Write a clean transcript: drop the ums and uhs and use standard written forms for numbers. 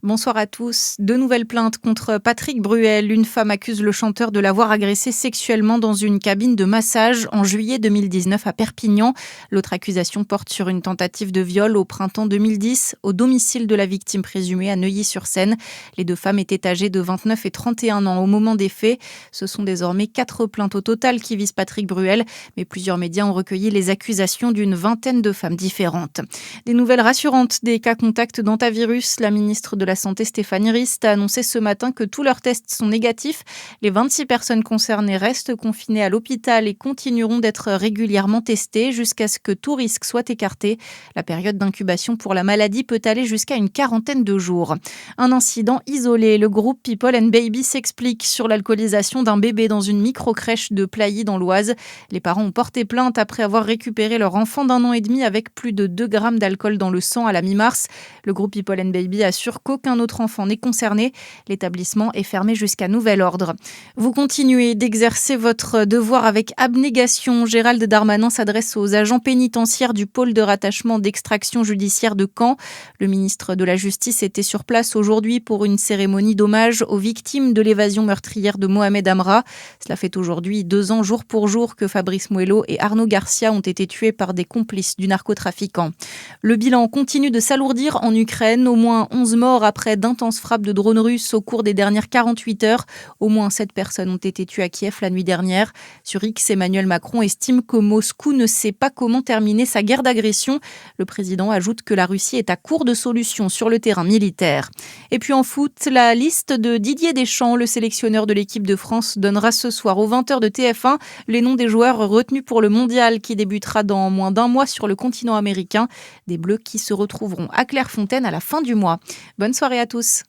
Bonsoir à tous. Deux nouvelles plaintes contre Patrick Bruel. Une femme accuse le chanteur de l'avoir agressé sexuellement dans une cabine de massage en juillet 2019 à Perpignan. L'autre accusation porte sur une tentative de viol au printemps 2010 au domicile de la victime présumée à Neuilly-sur-Seine. Les deux femmes étaient âgées de 29 et 31 ans au moment des faits. Ce sont désormais 4 plaintes au total qui visent Patrick Bruel, mais plusieurs médias ont recueilli les accusations d'une vingtaine de femmes différentes. Des nouvelles rassurantes des cas contacts d'antavirus. La ministre de la Santé Stéphanie Rist a annoncé ce matin que tous leurs tests sont négatifs. Les 26 personnes concernées restent confinées à l'hôpital et continueront d'être régulièrement testées jusqu'à ce que tout risque soit écarté. La période d'incubation pour la maladie peut aller jusqu'à une quarantaine de jours. Un incident isolé. Le groupe People and Baby s'explique sur l'alcoolisation d'un bébé dans une micro-crèche de Plailly dans l'Oise. Les parents ont porté plainte après avoir récupéré leur enfant d'1 an et demi avec plus de 2 grammes d'alcool dans le sang à la mi-mars. Le groupe People and Baby assure qu'aucun autre enfant n'est concerné. L'établissement est fermé jusqu'à nouvel ordre. Vous continuez d'exercer votre devoir avec abnégation. Gérald Darmanin s'adresse aux agents pénitentiaires du pôle de rattachement d'extraction judiciaire de Caen. Le ministre de la Justice était sur place aujourd'hui pour une cérémonie d'hommage aux victimes de l'évasion meurtrière de Mohamed Amra. Cela fait aujourd'hui 2 ans jour pour jour que Fabrice Muello et Arnaud Garcia ont été tués par des complices du narcotrafiquant. Le bilan continue de s'alourdir en Ukraine. Au moins 11 morts après d'intenses frappes de drones russes au cours des dernières 48 heures. Au moins 7 personnes ont été tuées à Kiev la nuit dernière. Sur X, Emmanuel Macron estime que Moscou ne sait pas comment terminer sa guerre d'agression. Le président ajoute que la Russie est à court de solutions sur le terrain militaire. Et puis en foot, la liste de Didier Deschamps, le sélectionneur de l'équipe de France, donnera ce soir aux 20h de TF1 les noms des joueurs retenus pour le mondial qui débutera dans moins d'1 mois sur le continent américain. Des Bleus qui se retrouveront à Clairefontaine à la fin du mois. Bonne soirée à tous.